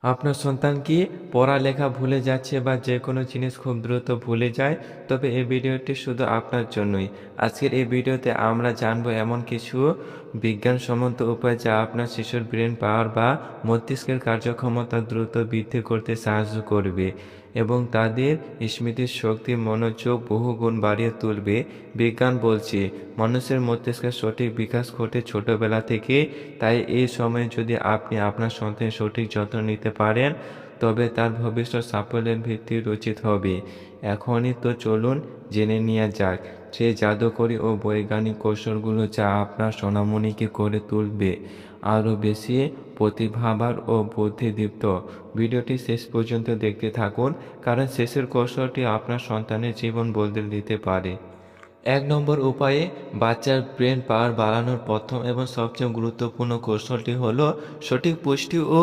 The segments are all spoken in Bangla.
আপনার সন্তান কি পড়ালেখা ভুলে যাচ্ছে বা যে কোনো জিনিস খুব দ্রুত ভুলে যায়? তবে এই ভিডিওটি শুধু আপনার জন্যই। আজকের এই ভিডিওতে আমরা জানবো এমন কিছু বিজ্ঞানসম্মত উপায় যা আপনার শিশুর ব্রেন পাওয়ার বা মস্তিষ্কের কার্যক্ষমতা দ্রুত বৃদ্ধি করতে সাহায্য করবে এবং তাদের স্মৃতির শক্তি মনোযোগ বহুগুণ বাড়িয়ে তুলবে। বিজ্ঞান বলছে মানুষের মস্তিষ্কের সঠিক বিকাশ ঘটে ছোটবেলা থেকে। তাই এই সময়ে যদি আপনি আপনার সন্তানের সঠিক যত্ন নিতে পারেন তবে তার ভবিষ্যৎ সাফল্যের ভিত্তি রচিত হবে। এখনই তো চলুন জেনে নেওয়া যাক সেই জাদুকরী ও বৈজ্ঞানিক কৌশলগুলো যা আপনার সোনামণিকে করে তুলবে আরও বেশি প্রতিভাবান ও বুদ্ধিদীপ্ত। ভিডিওটি শেষ পর্যন্ত দেখতে থাকুন, কারণ শেষের কৌশলটি আপনার সন্তানের জীবন বদলে দিতে পারে। ১ নম্বর উপায়ে বাচ্চার ব্রেন পাওয়ার বাড়ানোর প্রথম এবং সবচেয়ে গুরুত্বপূর্ণ কৌশলটি হলো সঠিক পুষ্টি ও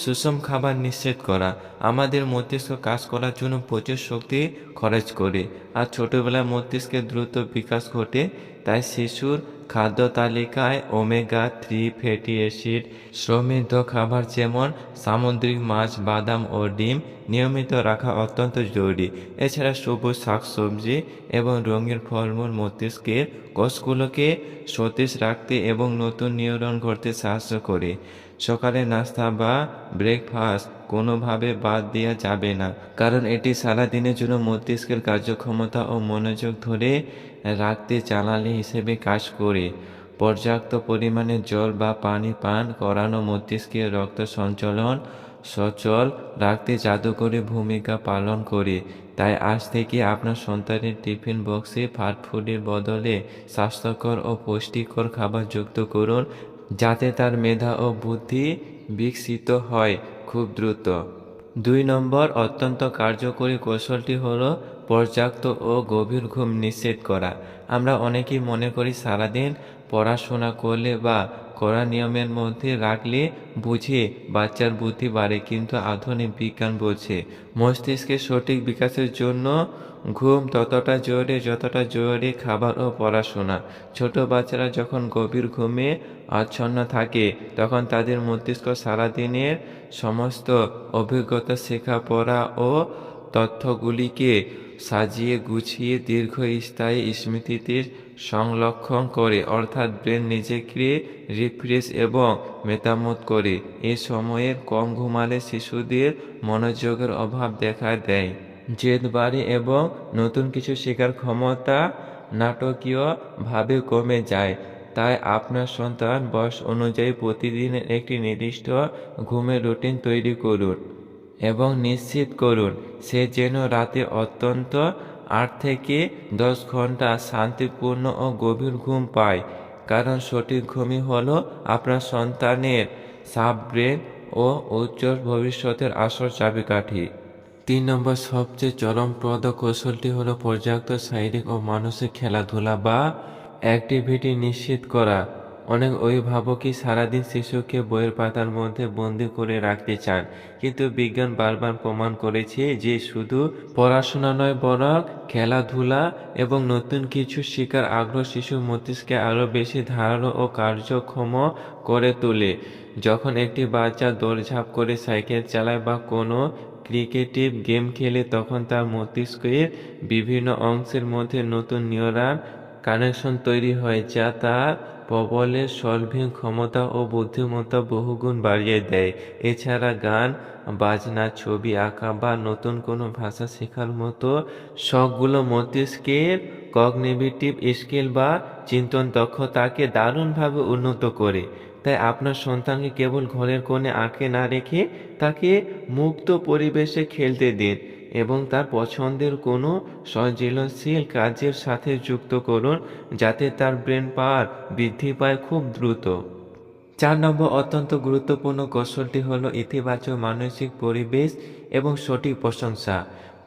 সুষম খাবার নিশ্চিত করা। আমাদের মস্তিষ্ক কাজ করার জন্য প্রচুর শক্তি খরচ করে, আর ছোটবেলায় মস্তিষ্কের দ্রুত বিকাশ ঘটে। তাই শিশুর খাদ্য তালিকায় ওমেগা-3 ফ্যাটি অ্যাসিড সমৃদ্ধ খাবার যেমন সামুদ্রিক মাছ, বাদাম ও ডিম নিয়মিত রাখা অত্যন্ত জরুরি। এছাড়া সবুজ শাকসবজি এবং রঙিন ফলমূল মস্তিষ্কের কোষগুলোকে সতেজ রাখতে এবং নতুন নিউরন গড়তে সাহায্য করে। সকালে নাস্তা বা ব্রেকফাস্ট কোনোভাবে বাদ দেওয়া যাবে না, কারণ এটি সারাদিনের জন্য মস্তিষ্কের কার্যক্ষমতা ও মনোযোগ ধরে রাখতে জ্বালানি হিসেবে কাজ করে। পর্যাপ্ত পরিমাণে জল বা পানি পান করানো মস্তিষ্কের রক্ত সঞ্চালন সচল রাখতে জাদুকরী ভূমিকা পালন করে। তাই আজ থেকে আপনার সন্তানের টিফিন বক্সে ফাস্ট ফুডের বদলে স্বাস্থ্যকর ও পুষ্টিকর খাবার যুক্ত করুন, যাতে তার মেধা ও বুদ্ধি বিকশিত হয় খুব দ্রুত। ২ নম্বর অত্যন্ত কার্যকরী কৌশলটি হলো পর্যাপ্ত ও গভীর ঘুম নিশ্চিত করা। আমরা অনেকেই মনে করি সারাদিন পড়াশোনা করলে বা কড়া নিয়মের মধ্যে রাখলে বুঝি বাচ্চার বুদ্ধি বাড়ে, কিন্তু আধুনিক বিজ্ঞান বলছে মস্তিষ্কের সঠিক বিকাশের জন্য ঘুম ততটা জরুরি যতটা জরুরি খাবার ও পড়াশোনা। ছোট বাচ্চারা যখন গভীর ঘুমে আচ্ছন্ন থাকে তখন তাদের মস্তিষ্ক সারাদিনের সমস্ত অভিজ্ঞতা, শেখাপড়া ও তথ্যগুলিকে সাজিয়ে গুছিয়ে দীর্ঘস্থায়ী স্মৃতিতে সংরক্ষণ করে, অর্থাৎ ব্রেন নিজেকে রিফ্রেশ এবং মেরামত করে। এ সময়ে কম ঘুমালে শিশুদের মনোযোগের অভাব দেখা দেয়, জেদ বাড়ে এবং নতুন কিছু শেখার ক্ষমতা নাটকীয়ভাবে কমে যায়। তাই আপনার সন্তান বয়স অনুযায়ী প্রতিদিন একটি নির্দিষ্ট ঘুমের রুটিন তৈরি করুন এবং নিশ্চিত করুন সে যেন রাতে অন্তত ৮ থেকে ১০ ঘন্টা শান্তিপূর্ণ ও গভীর ঘুম পায়, কারণ সঠিক ঘুমই হলো আপনার সন্তানের সাফ ব্রেন ও উজ্জ্বল ভবিষ্যতের আসল চাবিকাঠি। ৩ নম্বর সবচেয়ে চরমপ্রদ কৌশলটি হলো পর্যাপ্ত শারীরিক ও মানসিক খেলাধুলা বা অ্যাক্টিভিটি নিশ্চিত করা। অনেক অভিভাবকই সারাদিন শিশুকে বইয়ের পাতার মধ্যে বন্দি করে রাখতে চান, কিন্তু বিজ্ঞান বারবার প্রমাণ করেছে যে শুধু পড়াশোনা নয়, বরং খেলাধুলা এবং নতুন কিছু শেখার আগ্রহ শিশুর মস্তিষ্কে আরও বেশি ধারালো ও কার্যক্ষম করে তোলে। যখন একটি বাচ্চা দৌড়ঝাঁপ করে, সাইকেল চালায় বা কোনো ক্রিয়েটিভ গেম খেলে তখন তার মস্তিষ্কের বিভিন্ন অংশের মধ্যে নতুন নিউরাল কানেকশন তৈরি হয়, যা তার প্রবলেম সলভিং ক্ষমতা ও বুদ্ধিমত্তা বহুগুণ বাড়িয়ে দেয়। এছাড়া গান বাজনা, ছবি আঁকা বা নতুন কোনো ভাষা শেখার মতো শখগুলো মস্তিষ্কের কগনিটিভ স্কিল বা চিন্তন দক্ষতাকে দারুণভাবে উন্নত করে। তাই আপনার সন্তানকে কেবল ঘরের কোণে আঁকে না রেখে তাকে মুক্ত পরিবেশে খেলতে দিন এবং তার পছন্দের কোনো সৃজনশীল কাজের সাথে যুক্ত করুন, যাতে তার ব্রেন পাওয়ার বৃদ্ধি পায় খুব দ্রুত। ৪ নম্বর অত্যন্ত গুরুত্বপূর্ণ কৌশলটি হলো ইতিবাচক মানসিক পরিবেশ এবং সঠিক প্রশংসা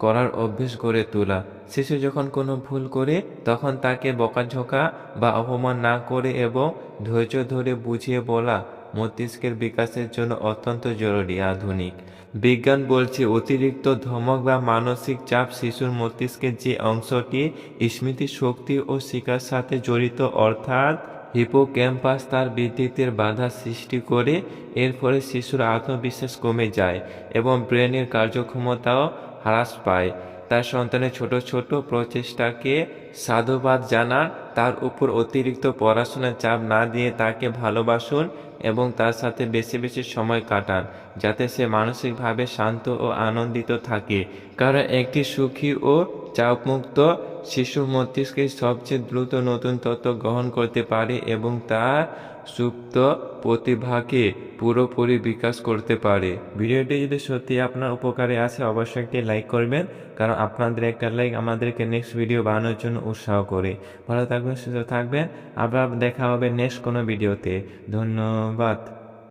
করার অভ্যেস গড়ে তোলা। শিশু যখন কোনো ভুল করে তখন তাকে বকাঝকা বা অপমান না করে এবং ধৈর্য ধরে বুঝিয়ে বলা মস্তিষ্কের বিকাশের জন্য অত্যন্ত জরুরি। আধুনিক বিজ্ঞান বলছে অতিরিক্ত ধমক বা মানসিক চাপ শিশুর মস্তিষ্কের যে অংশটি স্মৃতি শক্তি ও শিক্ষার সাথে জড়িত, অর্থাৎ হিপোক্যাম্পাস তার বৃদ্ধিতে বাধা সৃষ্টি করে। এর ফলে শিশুর আত্মবিশ্বাস কমে যায় এবং ব্রেনের কার্যক্ষমতাও হ্রাস পায়। তার সন্তানের ছোট ছোট প্রচেষ্টাকে সাধুবাদ জানান, তার উপর অতিরিক্ত পড়াশোনার চাপ না দিয়ে তাকে ভালোবাসুন এবং তার সাথে বেশি বেশি সময় কাটান, যাতে সে মানসিকভাবে শান্ত ও আনন্দিত থাকে। কারণ একটি সুখী ও চাপমুক্ত শিশু মস্তিষ্কে সবচেয়ে দ্রুত নতুন তথ্য গ্রহণ করতে পারে এবং তার সুপ্ত প্রতিভাকে পুরোপুরি বিকাশ করতে পারে। ভিডিওটি যদি সত্যি আপনার উপকারে আসে অবশ্যই একটি লাইক করবেন, কারণ আপনাদের একটা লাইক আমাদেরকে নেক্সট ভিডিও বানানোর জন্য উৎসাহ করে। ভালো থাকবেন, সুস্থ থাকবেন, আবার দেখা হবে নেক্সট কোনো ভিডিওতে। ধন্যবাদ।